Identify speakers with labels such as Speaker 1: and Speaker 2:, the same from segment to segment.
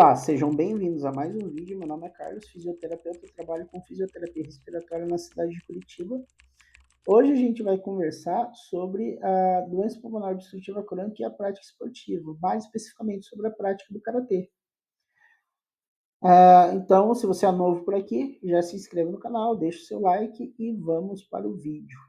Speaker 1: Olá, sejam bem-vindos a mais um vídeo. Meu nome é Carlos, fisioterapeuta, e trabalho com fisioterapia respiratória na cidade de Curitiba. Hoje a gente vai conversar sobre a doença pulmonar obstrutiva crônica e a prática esportiva, mais especificamente sobre a prática do karatê. Então, se você é novo por aqui, já se inscreva no canal, deixa o seu like e vamos para o vídeo.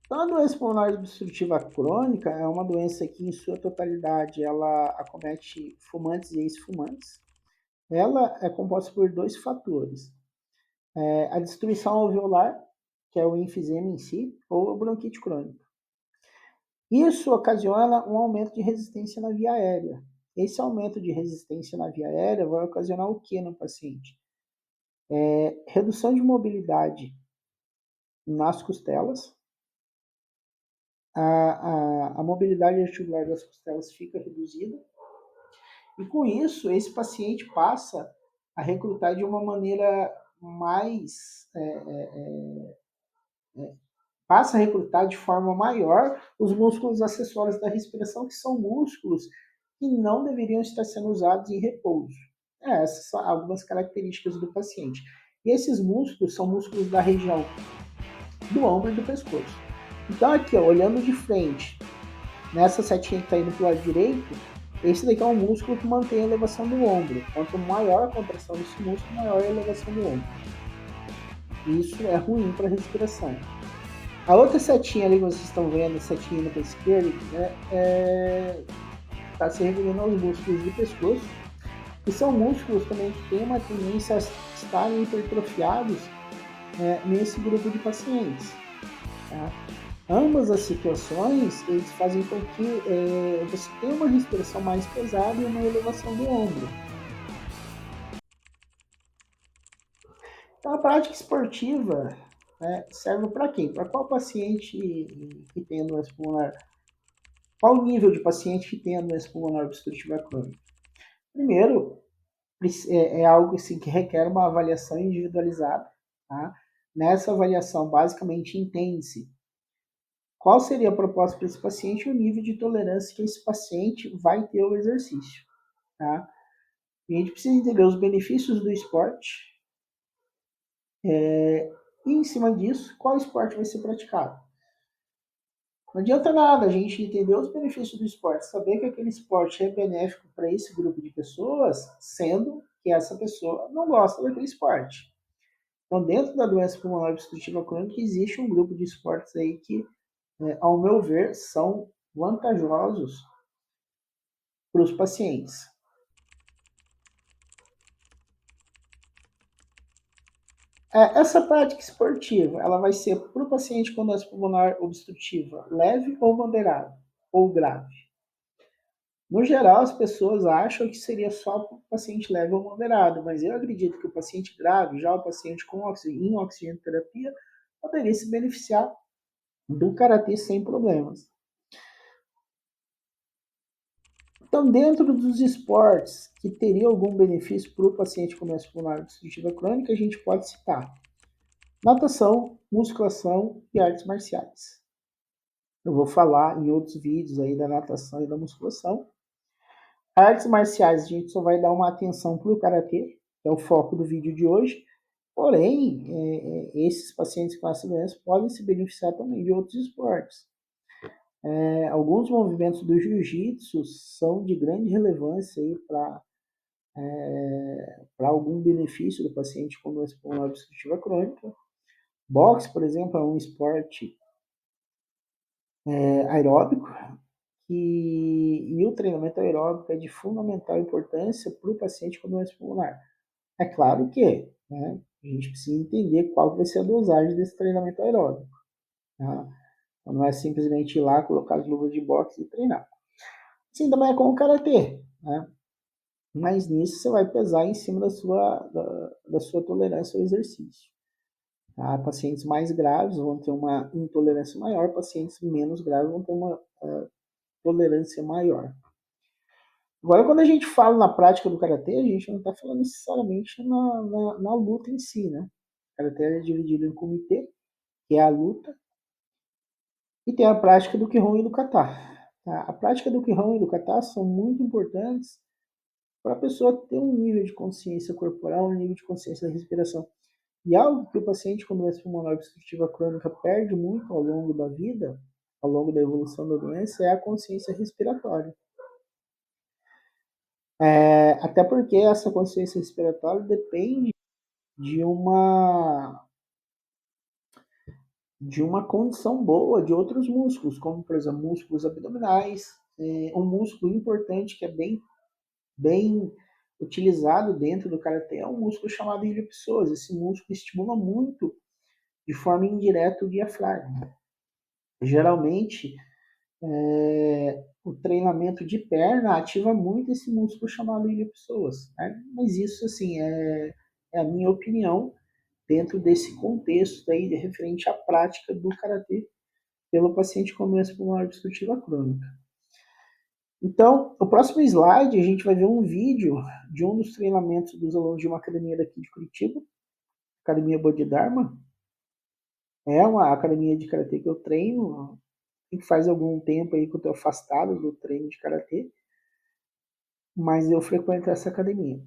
Speaker 1: Então, a doença pulmonar obstrutiva crônica é uma doença que, em sua totalidade, ela acomete fumantes e ex-fumantes. Ela é composta por dois fatores. A destruição alveolar, que é o enfisema em si, ou a bronquite crônica. Isso ocasiona um aumento de resistência na via aérea. Esse aumento de resistência na via aérea vai ocasionar o que no paciente? Redução de mobilidade nas costelas. A mobilidade articular das costelas fica reduzida. E com isso, esse paciente passa a recrutar de uma maneira mais passa a recrutar de forma maior os músculos acessórios da respiração, que são músculos que não deveriam estar sendo usados em repouso. Essas são algumas características do paciente. E esses músculos são músculos da região do ombro e do pescoço. Então aqui, ó, olhando de frente, nessa setinha que está indo para o lado direito, esse daqui é um músculo que mantém a elevação do ombro. Quanto maior a contração desse músculo, maior a elevação do ombro. Isso é ruim para a respiração. A outra setinha ali que vocês estão vendo, a setinha indo para a esquerda, está se referindo aos músculos do pescoço, que são músculos também que têm uma tendência a estarem hipertrofiados nesse grupo de pacientes. Tá? Ambas as situações, eles fazem com que você tenha uma respiração mais pesada e uma elevação do ombro. Então, a prática esportiva serve para quem? Para qual paciente que tem a doença pulmonar? Qual o nível de paciente que tem a doença pulmonar obstrutiva crônica? Primeiro, é algo assim, que requer uma avaliação individualizada. Tá? Nessa avaliação, basicamente, entende-se qual seria a proposta para esse paciente e o nível de tolerância que esse paciente vai ter ao exercício. Tá? E a gente precisa entender os benefícios do esporte e, em cima disso, qual esporte vai ser praticado. Não adianta nada a gente entender os benefícios do esporte, saber que aquele esporte é benéfico para esse grupo de pessoas, sendo que essa pessoa não gosta daquele esporte. Então, dentro da doença pulmonar obstrutiva crônica, existe um grupo de esportes aí que, ao meu ver, são vantajosos para os pacientes. Essa prática esportiva, ela vai ser para o paciente com doença pulmonar obstrutiva leve ou moderada, ou grave. No geral, as pessoas acham que seria só para o paciente leve ou moderado, mas eu acredito que o paciente grave, já o paciente com em oxigenoterapia, poderia se beneficiar do karatê sem problemas. Então, dentro dos esportes que teria algum benefício para o paciente com doença pulmonar obstrutiva crônica, a gente pode citar natação, musculação e artes marciais. Eu vou falar em outros vídeos aí da natação e da musculação. Artes marciais, a gente só vai dar uma atenção para o karatê, que é o foco do vídeo de hoje. Porém, esses pacientes com essa doença podem se beneficiar também de outros esportes. Alguns movimentos do jiu-jitsu são de grande relevância para algum benefício do paciente com doença pulmonar obstrutiva crônica. Boxe, por exemplo, é um esporte aeróbico, e o treinamento aeróbico é de fundamental importância para o paciente com doença pulmonar. É claro que a gente precisa entender qual vai ser a dosagem desse treinamento aeróbico. Tá? Então, não é simplesmente ir lá, colocar as luvas de boxe e treinar. Assim também é com o karatê. Né? Mas nisso você vai pesar em cima da sua tolerância ao exercício. Tá? Pacientes mais graves vão ter uma intolerância maior, pacientes menos graves vão ter uma tolerância maior. Agora, quando a gente fala na prática do karatê, a gente não está falando necessariamente na luta em si, né? O karatê é dividido em comitê, que é a luta, e tem a prática do Kihon e do Kata. Tá? A prática do Qigong e do Kata são muito importantes para a pessoa ter um nível de consciência corporal, um nível de consciência da respiração. E algo que o paciente com doença pulmonar obstrutiva crônica perde muito ao longo da vida, ao longo da evolução da doença, é a consciência respiratória. Até porque essa consciência respiratória depende de uma condição boa de outros músculos, como, por exemplo, músculos abdominais. Um músculo importante que é bem utilizado dentro do karatê é um músculo chamado ilioipsoas. Esse músculo estimula muito, de forma indireta, o diafragma. Geralmente, o treinamento de perna ativa muito esse músculo chamado ilioipsoas. Né? Mas isso, assim, é a minha opinião dentro desse contexto aí de referente à prática do karatê pelo paciente com doença pulmonar obstrutiva crônica. Então, o próximo slide, a gente vai ver um vídeo de um dos treinamentos dos alunos de uma academia daqui de Curitiba, Academia Bodhidharma. É uma academia de karatê que eu treino, que faz algum tempo aí que eu estou afastado do treino de karatê, mas eu frequento essa academia.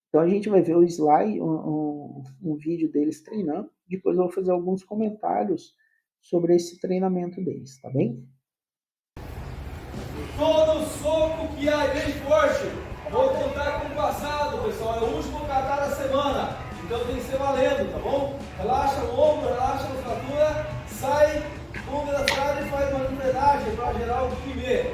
Speaker 1: Então a gente vai ver o slide, um vídeo deles treinando, depois eu vou fazer alguns comentários sobre esse treinamento deles, tá bem?
Speaker 2: Todo soco que há bem forte. Vou contar com o passado, pessoal. É o último kata da semana. Então tem que ser valendo, tá bom? Relaxa o ombro, relaxa a musculatura. Sai com velocidade e faz uma engrenagem para gerar o primeiro.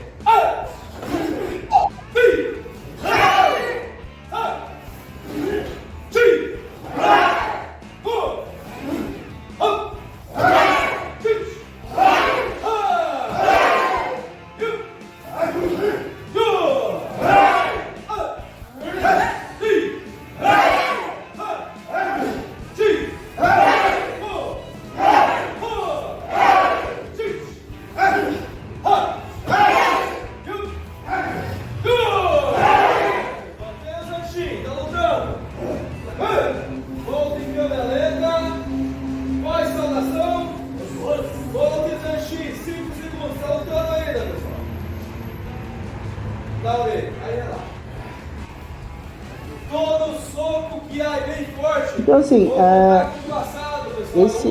Speaker 1: Então, assim,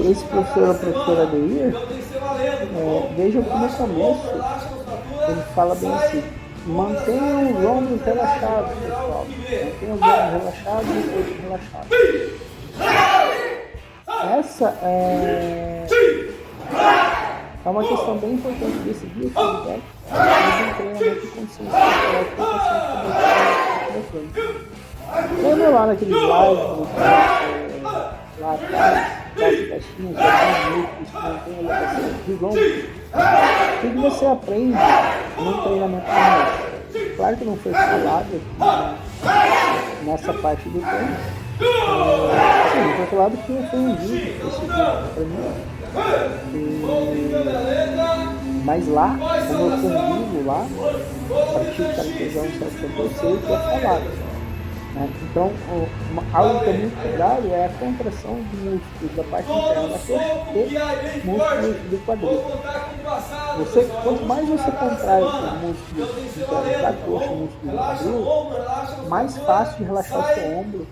Speaker 1: esse professor ou professora Adeir, vejam que no começo ele fala bem assim: mantenham os ombros relaxados, pessoal. Mantenham os ombros relaxados e o corpo relaxado. Essa é uma questão bem importante desse dia, mas um treinamento de consciência corporal para o paciente com lembra lá naquele slide, lá atrás, das caixinhas, que mantém a locação de Qigong? O que você aprende num treinamento como esse? Claro que não foi falado aqui nessa parte do treino. Sim, foi falado que foi um vídeo que esse para mim. Mas lá, como eu convivo lá, a partir do caratezão 7 eu sei o que é falado. Então, algo que é muito cuidado é a contração de músculos da parte interna da coxa e músculos do quadril. Quanto mais você contrai esses músculos internos da coxa e músculos do quadril, mais fácil de relaxar o seu ombro.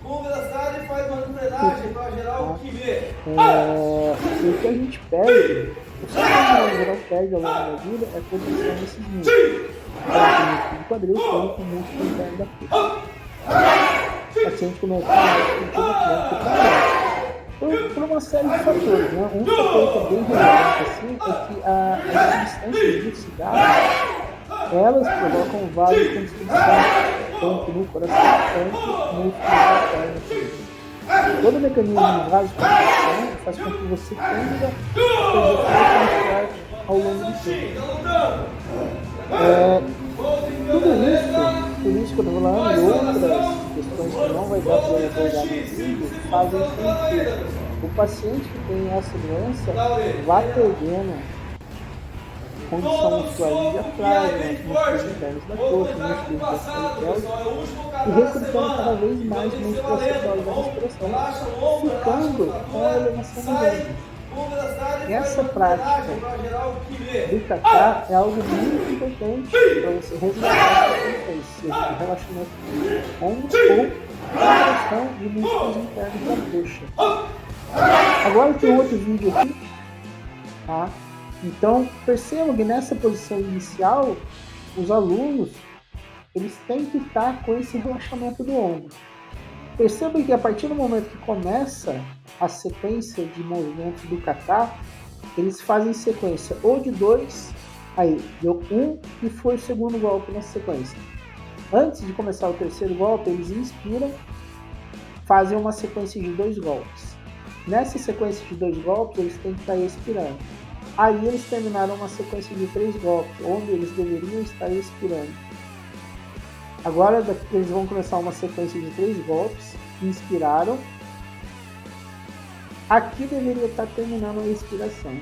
Speaker 1: E o que a gente perde, o ser humano geral perde ao longo da vida é a condição desses músculos. Tanto o músculo do quadril quanto o músculo interno da coxa. O paciente começou por uma série de fatores, né? Um fator que é bem relevante assim, é que as substâncias de cigarro, elas provocam vasoconstrição, tanto no coração quanto no músculo da perna. Todo o mecanismo de vasoconstrição faz com que você tenda a perder força muscular ao longo do tempo. Tudo isso, por isso que eu estou falando, e outras questões que não vai dar para eu abordar no vídeo, fazem com que o paciente que tem essa doença vá perdendo condição muscular do diafragma, músculos internos da coxa, músculos da escápula e recrutando cada vez mais músculos acessórios da respiração, ficando com a elevação dos ombros. Essa prática do kata é algo muito importante para você resgatar esse relaxamento ombro ou contração de músculos internos da coxa. Agora tem outro vídeo aqui, tá? Então percebam que nessa posição inicial os alunos eles têm que estar com esse relaxamento do ombro. Percebam que a partir do momento que começa a sequência de movimentos do kata, eles fazem sequência ou de 2, aí deu 1 e foi o segundo golpe nessa sequência. Antes de começar o terceiro golpe, eles inspiram, fazem uma sequência de 2 golpes. Nessa sequência de 2 golpes, eles têm que estar expirando. Aí eles terminaram uma sequência de 3 golpes, onde eles deveriam estar expirando. Agora eles vão começar uma sequência de 3 golpes, inspiraram. Aqui deveria estar terminando a expiração.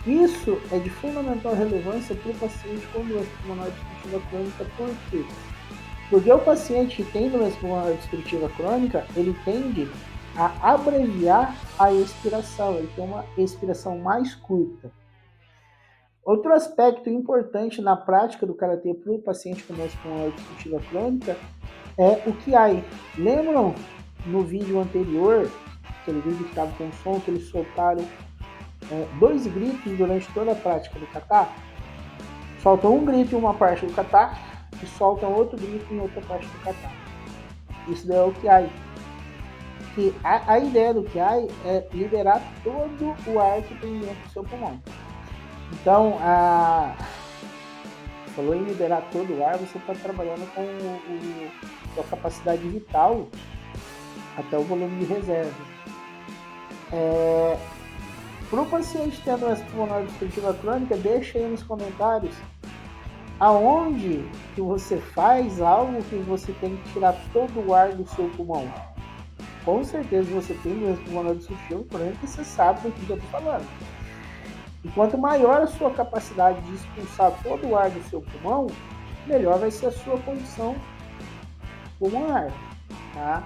Speaker 1: Isso é de fundamental relevância para o paciente com doença pulmonar obstrutiva crônica. Por quê? Porque o paciente que tem doença pulmonar obstrutiva crônica, ele tende a abreviar a expiração, ele tem uma expiração mais curta. Outro aspecto importante na prática do karatê para o paciente com doença pulmonar obstrutiva crônica é o Kiai. Lembram no vídeo anterior, aquele vídeo que estava com som, que eles soltaram 2 gritos durante toda a prática do kata? Soltam um grito em uma parte do kata e soltam outro grito em outra parte do kata. Isso daí é o Kiai. Que a ideia do Kiai é liberar todo o ar que tem dentro do seu pulmão. Então, falou em liberar todo o ar, você está trabalhando com a capacidade vital até o volume de reserva. Para o paciente tendo doença pulmonar obstrutiva crônica, deixa aí nos comentários aonde que você faz algo que você tem que tirar todo o ar do seu pulmão. Com certeza você tem doença pulmonar obstrutiva crônica, você sabe do que eu estou falando. E quanto maior a sua capacidade de expulsar todo o ar do seu pulmão, melhor vai ser a sua condição pulmonar. Tá?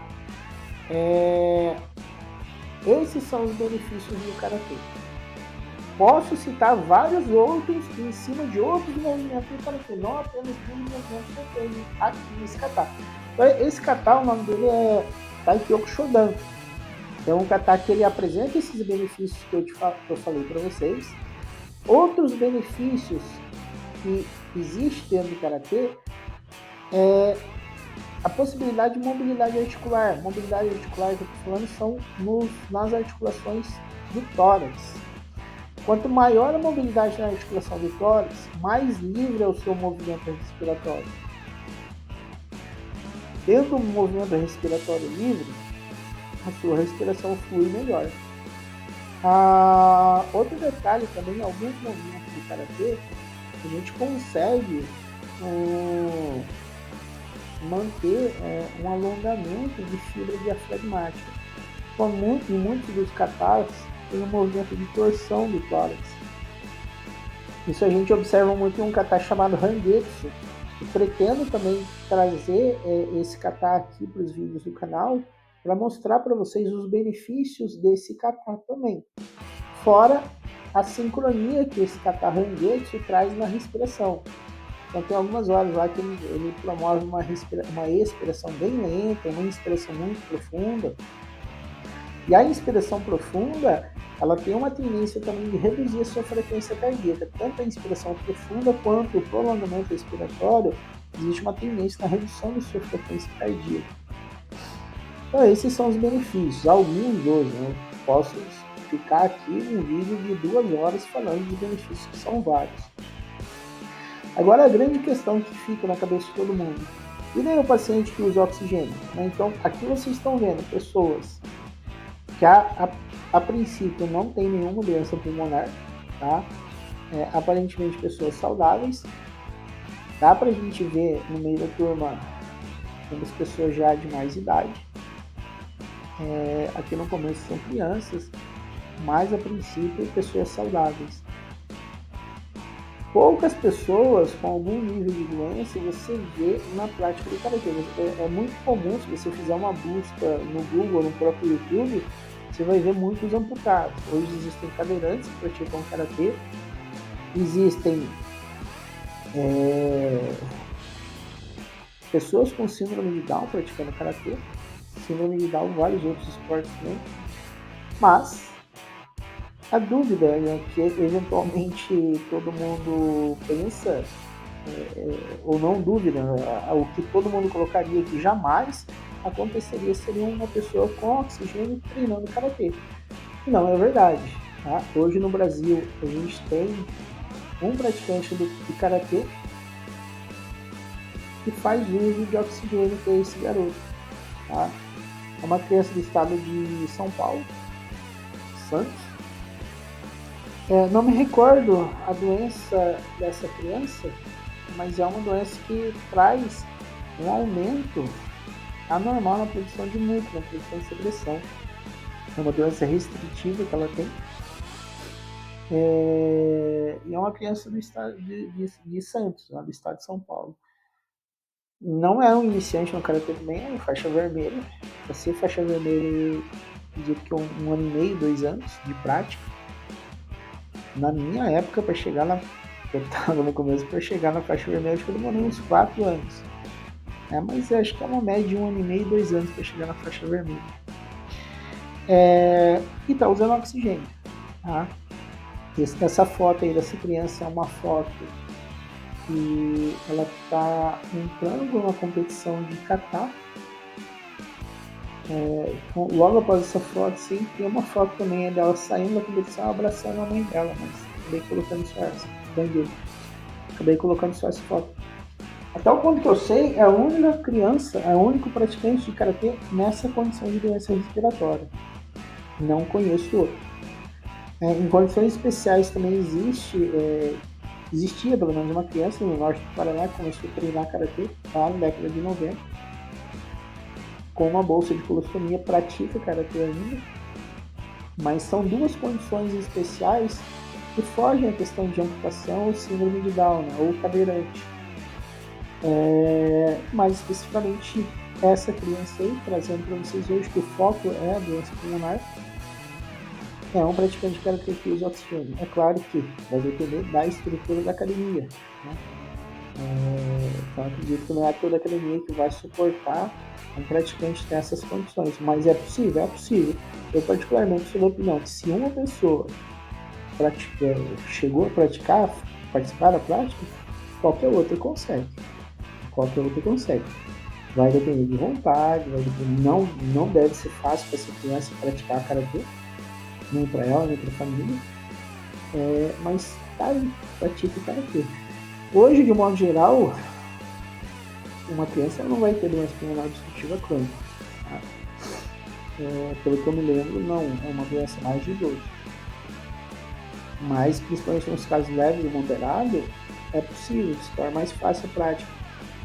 Speaker 1: Esses são os benefícios do karatê. Posso citar vários outros em cima de outros movimentos do karatê, não apenas dos movimentos que eu tenho aqui nesse kata. Então, esse kata, o nome dele é Taikyoku Shodan. Então, um kata que ele apresenta esses benefícios que eu falei para vocês. Outros benefícios que existem dentro do karatê é a possibilidade de mobilidade articular. Mobilidade articular que eu estou falando são nas articulações do tórax. Quanto maior a mobilidade na articulação do tórax, mais livre é o seu movimento respiratório. Tendo um movimento respiratório livre, a sua respiração flui melhor. Outro detalhe também, em alguns movimentos do karatê, a gente consegue manter um alongamento de fibra diafragmática. Então, em muitos dos katas tem um movimento de torção do tórax. Isso a gente observa muito em um kata chamado Rangetsu. Eu pretendo também trazer esse kata aqui para os vídeos do canal para mostrar para vocês os benefícios desse kata também. Fora a sincronia que esse kata Rangetsu traz na respiração. Então tem algumas horas lá que ele promove uma expiração bem lenta, uma inspiração muito profunda. E a inspiração profunda, ela tem uma tendência também de reduzir a sua frequência cardíaca. Tanto a inspiração profunda quanto o prolongamento respiratório, existe uma tendência na redução da sua frequência cardíaca. Então esses são os benefícios, alguns dos, né? Posso ficar aqui um vídeo de 2 horas falando de benefícios que são vários. Agora a grande questão que fica na cabeça de todo mundo, e daí o paciente que usa oxigênio? Né? Então aqui vocês estão vendo pessoas que a princípio não tem nenhuma doença pulmonar, tá? Aparentemente pessoas saudáveis. Dá pra gente ver no meio da turma as pessoas já de mais idade. Aqui no começo são crianças, mas a princípio pessoas saudáveis. Poucas pessoas com algum nível de doença você vê na prática do karatê. É muito comum, se você fizer uma busca no Google, no próprio YouTube, você vai ver muitos amputados. Hoje existem cadeirantes que praticam karatê, existem pessoas com síndrome de Down praticando karatê, síndrome de Down, vários outros esportes também, mas a dúvida que eventualmente todo mundo pensa, ou não dúvida, o que todo mundo colocaria que jamais aconteceria seria uma pessoa com oxigênio treinando karatê. Não é verdade. Tá? Hoje no Brasil a gente tem um praticante de karatê que faz uso de oxigênio para esse garoto. Tá? É uma criança do estado de São Paulo, Santos. Não me recordo a doença dessa criança, mas é uma doença que traz um aumento anormal na produção de músculo, na produção de secreção. É uma doença restritiva que ela tem. E é uma criança do estado de Santos, lá do estado de São Paulo. Não é um iniciante no karatê também, é faixa vermelha. Para ser faixa vermelha, acredito que 1 ano e meio, 2 anos de prática. Na minha época, para chegar na. Eu estava no começo, para chegar na faixa vermelha, acho que eu demorei uns 4 anos. Mas acho que é uma média de 1 ano e meio, 2 anos para chegar na faixa vermelha. E tá usando oxigênio. Tá? Essa foto aí dessa criança é uma foto que ela está entrando numa competição de kata. Logo após essa foto, sim, tem uma foto também dela saindo da competição abraçando a mãe dela, mas acabei colocando só essa foto. Até o ponto que eu sei, é a única criança, é o único praticante de karatê nessa condição de doença respiratória. Não conheço outro. Em condições especiais também existia pelo menos uma criança no norte do Paraná que começou a treinar karatê lá na década de 90. Com uma bolsa de colostomia, pratica karatê ainda. Mas são 2 condições especiais que fogem à questão de amputação ou síndrome de Down, ou cadeirante. Mais especificamente, essa criança aí, trazendo para vocês hoje que o foco é a doença pulmonar, é um praticante de karatê que usa oxigênio. É claro que vai depender da estrutura da academia. Né? Então, acredito que não é toda a academia que vai suportar um praticante nessas condições, mas é possível, é possível. Eu particularmente sou da opinião que se uma pessoa chegou a praticar, participar da prática, qualquer outra consegue. Vai depender de vontade, não deve ser fácil para essa criança praticar karatê, nem para ela, nem para a família, mas tá aí, pratica o karatê. Hoje, de modo geral, uma criança não vai ter doença pulmonar obstrutiva crônica. Tá? Pelo que eu me lembro, não é uma doença mais de idoso. Mas, principalmente nos casos leves e moderados, é possível, se torna mais fácil a prática.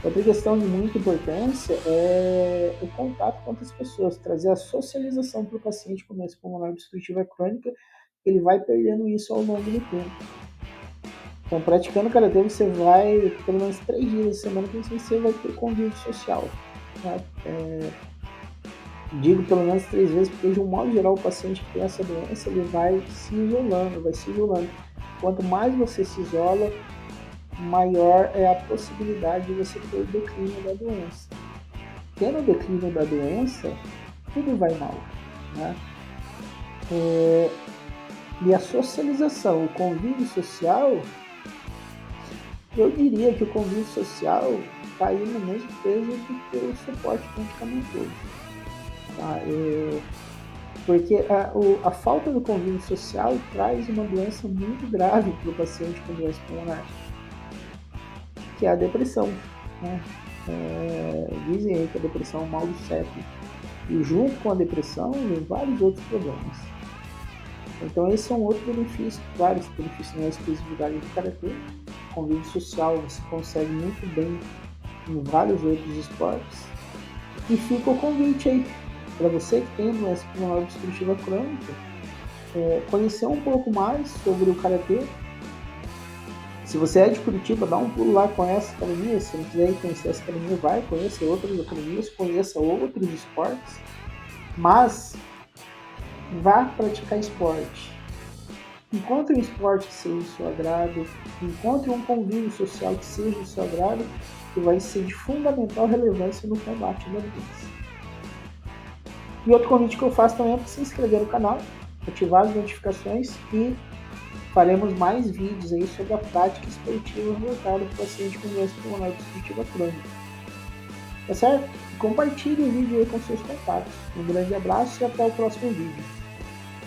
Speaker 1: Outra questão de muita importância é o contato com outras pessoas, trazer a socialização para o paciente com doença pulmonar obstrutiva crônica, ele vai perdendo isso ao longo do tempo. Então, praticando karatê, você vai, pelo menos 3 dias da semana, que você vai ter convívio social. Tá? Digo pelo menos 3 vezes, porque de um modo geral o paciente que tem essa doença, ele vai se isolando. Quanto mais você se isola, maior é a possibilidade de você ter o declínio da doença. Tendo o declínio da doença, tudo vai mal. Né? E a socialização, o convívio social, eu diria que o convívio social está aí no mesmo peso do que o suporte medicamentoso. Tá? Porque a falta do convívio social traz uma doença muito grave para o paciente com doença pulmonar, que é a depressão. Né? Dizem aí que a depressão é o mal do século. E junto com a depressão vem vários outros problemas. Então esse é um outro benefício, claro, esse benefício não é exclusividade do karatê. O convívio social você consegue muito bem em vários outros esportes. E fica o convite aí para você que tem doença pulmonar obstrutiva crônica, conhecer um pouco mais sobre o karatê. Se você é de Curitiba, dá um pulo lá, conhece a academia. Se não quiser conhecer essa academia, vai conhecer outras academias, conheça outros esportes. Mas vá praticar esporte. Encontre um esporte que seja do seu agrado, encontre um convívio social que seja do seu agrado, que vai ser de fundamental relevância no combate da doença. E outro convite que eu faço também é para se inscrever no canal, ativar as notificações e faremos mais vídeos aí sobre a prática esportiva voltada para o paciente com doença pulmonar obstrutiva crônica. Tá certo? Compartilhe o vídeo aí com seus contatos. Um grande abraço e até o próximo vídeo.